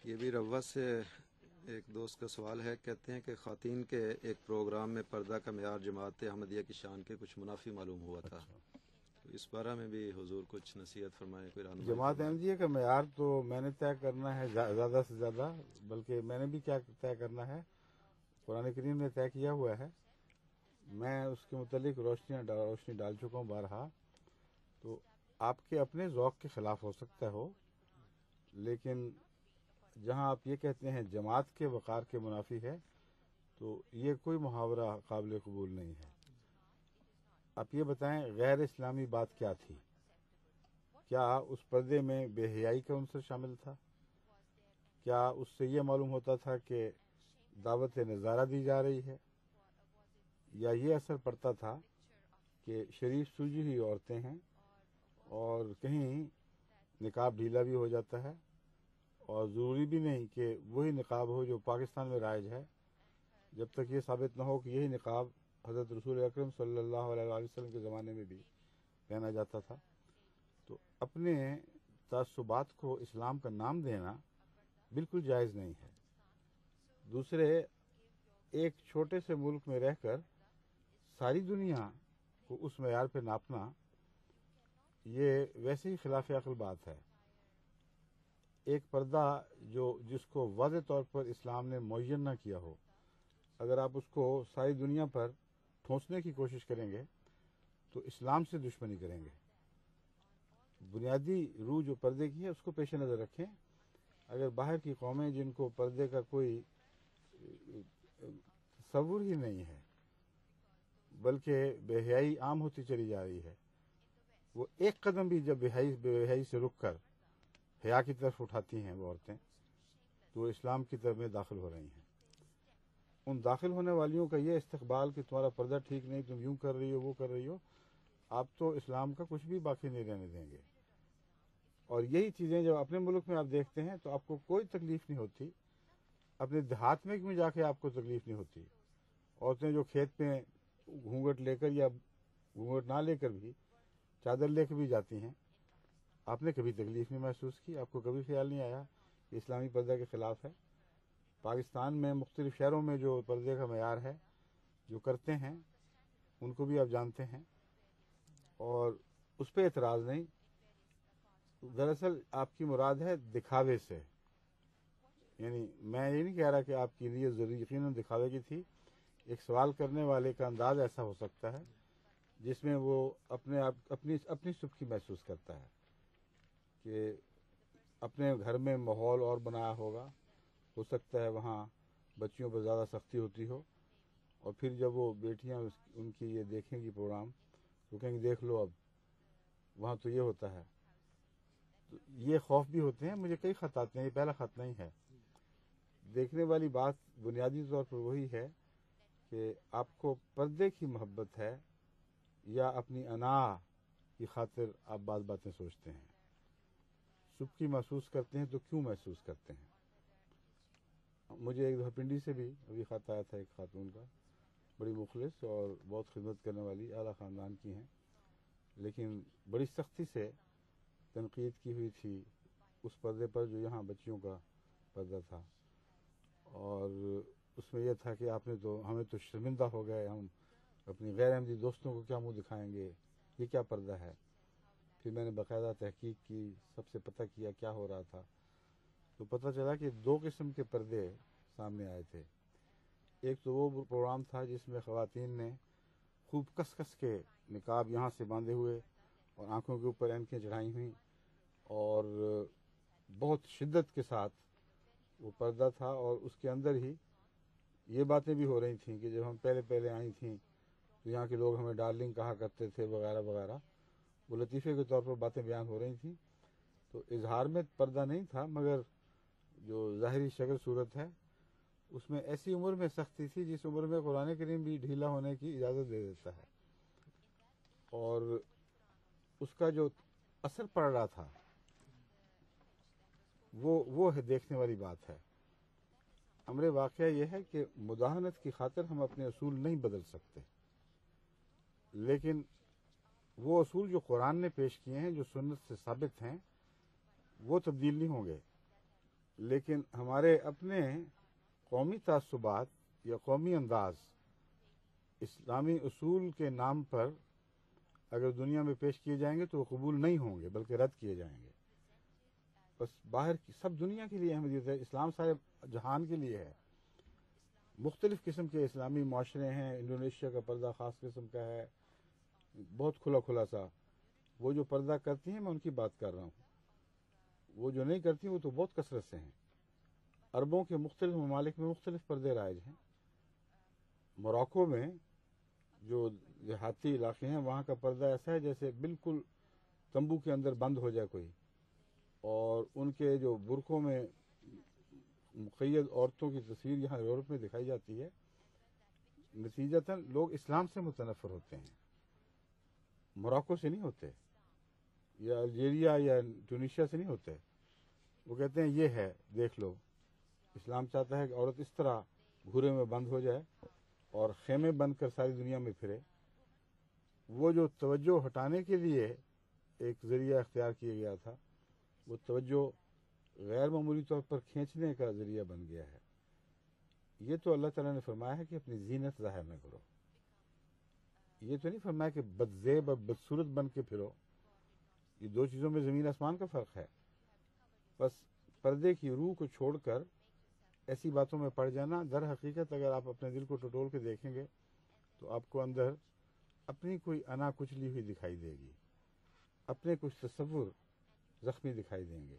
یہ بھی روا سے ایک دوست کا سوال ہے، کہتے ہیں کہ خواتین کے ایک پروگرام میں پردہ کا معیار جماعت احمدیہ کی شان کے کچھ منافی معلوم ہوا تھا، تو اس بارے میں بھی حضور کچھ نصیحت فرمائیں، کوئی رہنمائی جماعت فرمائیں۔ احمدیہ کا معیار تو میں نے طے کرنا ہے زیادہ سے زیادہ، بلکہ میں نے بھی کیا طے کرنا ہے، قرآن کریم نے طے کیا ہوا ہے، میں اس کے متعلق روشنی ڈال چکا ہوں بارہا۔ تو آپ کے اپنے ذوق کے خلاف ہو سکتا ہو، لیکن جہاں آپ یہ کہتے ہیں جماعت کے وقار کے منافی ہے، تو یہ کوئی محاورہ قابل قبول نہیں ہے۔ آپ یہ بتائیں غیر اسلامی بات کیا تھی؟ کیا اس پردے میں بے حیائی کا عنصر شامل تھا؟ کیا اس سے یہ معلوم ہوتا تھا کہ دعوت نظارہ دی جا رہی ہے؟ یا یہ اثر پڑتا تھا کہ شریف سوجی ہوئی عورتیں ہیں اور کہیں نقاب ڈھیلا بھی ہو جاتا ہے، اور ضروری بھی نہیں کہ وہی نقاب ہو جو پاکستان میں رائج ہے، جب تک یہ ثابت نہ ہو کہ یہی نقاب حضرت رسول اکرم صلی اللہ علیہ وسلم کے زمانے میں بھی پہنا جاتا تھا۔ تو اپنے تعصبات کو اسلام کا نام دینا بالکل جائز نہیں ہے۔ دوسرے، ایک چھوٹے سے ملک میں رہ کر ساری دنیا کو اس معیار پہ ناپنا، یہ ویسے ہی خلاف عقل بات ہے۔ ایک پردہ جس کو واضح طور پر اسلام نے معین نہ کیا ہو، اگر آپ اس کو ساری دنیا پر ٹھونسنے کی کوشش کریں گے تو اسلام سے دشمنی کریں گے۔ بنیادی روح جو پردے کی ہے اس کو پیش نظر رکھیں۔ اگر باہر کی قومیں جن کو پردے کا کوئی تصور ہی نہیں ہے، بلکہ بے حیائی عام ہوتی چلی جا رہی ہے، وہ ایک قدم بھی جب بے حیائی سے رک کر حیا کی طرف اٹھاتی ہیں وہ عورتیں، تو وہ اسلام کی طرف میں داخل ہو رہی ہیں۔ ان داخل ہونے والیوں کا یہ استقبال کہ تمہارا پردہ ٹھیک نہیں، تم یوں کر رہی ہو وہ کر رہی ہو، آپ تو اسلام کا کچھ بھی باقی نہیں رہنے دیں گے۔ اور یہی چیزیں جب اپنے ملک میں آپ دیکھتے ہیں تو آپ کو کوئی تکلیف نہیں ہوتی، اپنے دیہات میں کیوں جا کے آپ کو تکلیف نہیں ہوتی؟ عورتیں جو کھیت میں گھونگھٹ لے کر یا گھونگھٹ نہ لے کر بھی چادر لے کے بھی جاتی ہیں، آپ نے کبھی تکلیف نہیں محسوس کی؟ آپ کو کبھی خیال نہیں آیا کہ اسلامی پردہ کے خلاف ہے؟ پاکستان میں مختلف شہروں میں جو پردے کا معیار ہے، جو کرتے ہیں ان کو بھی آپ جانتے ہیں، اور اس پہ اعتراض نہیں۔ دراصل آپ کی مراد ہے دکھاوے سے، یعنی میں یہ نہیں کہہ رہا کہ آپ کی نیت ضروری یقیناً دکھاوے کی تھی۔ ایک سوال کرنے والے کا انداز ایسا ہو سکتا ہے جس میں وہ اپنی سبکی محسوس کرتا ہے کہ اپنے گھر میں ماحول اور بنایا ہوگا، ہو سکتا ہے وہاں بچیوں پر زیادہ سختی ہوتی ہو، اور پھر جب وہ بیٹیاں ان کی یہ دیکھیں گی پروگرام تو کہیں گے دیکھ لو اب وہاں تو یہ ہوتا ہے۔ تو یہ خوف بھی ہوتے ہیں۔ مجھے کئی خط آتے ہیں، یہ پہلا خط نہیں ہے۔ دیکھنے والی بات بنیادی طور پر وہی ہے کہ آپ کو پردے کی محبت ہے یا اپنی انا کی خاطر آپ بعض باتیں سوچتے ہیں؟ سبکی محسوس کرتے ہیں تو کیوں محسوس کرتے ہیں؟ مجھے ایک دفعہ پنڈی سے بھی ابھی خط آیا تھا ایک خاتون کا، بڑی مخلص اور بہت خدمت کرنے والی اعلیٰ خاندان کی ہیں، لیکن بڑی سختی سے تنقید کی ہوئی تھی اس پردے پر جو یہاں بچیوں کا پردہ تھا، اور اس میں یہ تھا کہ آپ نے تو ہمیں تو شرمندہ ہو گئے، ہم اپنی غیر احمدی دوستوں کو کیا منہ دکھائیں گے، یہ کیا پردہ ہے؟ پھر میں نے باقاعدہ تحقیق کی، سب سے پتہ کیا کیا ہو رہا تھا، تو پتہ چلا کہ دو قسم کے پردے سامنے آئے تھے۔ ایک تو وہ پروگرام تھا جس میں خواتین نے خوب کس کس کے نقاب یہاں سے باندھے ہوئے اور آنکھوں کے اوپر اینکیں چڑھائی ہوئیں، اور بہت شدت کے ساتھ وہ پردہ تھا، اور اس کے اندر ہی یہ باتیں بھی ہو رہی تھیں کہ جب ہم پہلے آئی تھیں تو یہاں کے لوگ ہمیں ڈارلنگ کہا کرتے تھے وغیرہ وغیرہ، وہ لطیفے کے طور پر باتیں بیان ہو رہی تھیں۔ تو اظہار میں پردہ نہیں تھا، مگر جو ظاہری شکل صورت ہے اس میں ایسی عمر میں سختی تھی جس عمر میں قرآن کریم بھی ڈھیلا ہونے کی اجازت دے دیتا ہے، اور اس کا جو اثر پڑ رہا تھا وہ دیکھنے والی بات ہے۔ امر واقعہ یہ ہے کہ مداہنت کی خاطر ہم اپنے اصول نہیں بدل سکتے، لیکن وہ اصول جو قرآن نے پیش کیے ہیں، جو سنت سے ثابت ہیں، وہ تبدیل نہیں ہوں گے۔ لیکن ہمارے اپنے قومی تعصبات یا قومی انداز اسلامی اصول کے نام پر اگر دنیا میں پیش کیے جائیں گے تو وہ قبول نہیں ہوں گے بلکہ رد کیے جائیں گے. بس باہر کی سب دنیا کے لیے اہمیت ہے، اسلام سارے جہان کے لیے ہے. مختلف قسم کے اسلامی معاشرے ہیں، انڈونیشیا کا پردہ خاص قسم کا ہے، بہت کھلا کھلا سا. وہ جو پردہ کرتی ہیں میں ان کی بات کر رہا ہوں، وہ جو نہیں کرتی وہ تو بہت کثرت سے ہیں. عربوں کے مختلف ممالک میں مختلف پردے رائج ہیں. موراکو میں جو دیہاتی علاقے ہیں وہاں کا پردہ ایسا ہے جیسے بالکل تمبو کے اندر بند ہو جائے کوئی، اور ان کے جو برقعوں میں مقید عورتوں کی تصویر یہاں یورپ میں دکھائی جاتی ہے. نتیجتاً لوگ اسلام سے متنفر ہوتے ہیں، موراکو سے نہیں ہوتے، یا الجیریا یا ٹونیشیا سے نہیں ہوتے. وہ کہتے ہیں یہ ہے دیکھ لو، اسلام چاہتا ہے کہ عورت اس طرح گھورے میں بند ہو جائے اور خیمے بند کر ساری دنیا میں پھرے. وہ جو توجہ ہٹانے کے لیے ایک ذریعہ اختیار کیا گیا تھا، وہ توجہ غیر معمولی طور پر کھینچنے کا ذریعہ بن گیا ہے. یہ تو اللہ تعالیٰ نے فرمایا ہے کہ اپنی زینت ظاہر نہ کرو. یہ تو نہیں فرمایا کہ بدزیب اور بدصورت بن کے پھرو. یہ دو چیزوں میں زمین آسمان کا فرق ہے. بس پردے کی روح کو چھوڑ کر ایسی باتوں میں پڑ جانا، در حقیقت اگر آپ اپنے دل کو ٹٹول کے دیکھیں گے تو آپ کو اندر اپنی کوئی انا کچلی ہوئی دکھائی دے گی، اپنے کچھ تصور زخمی دکھائی دیں گے.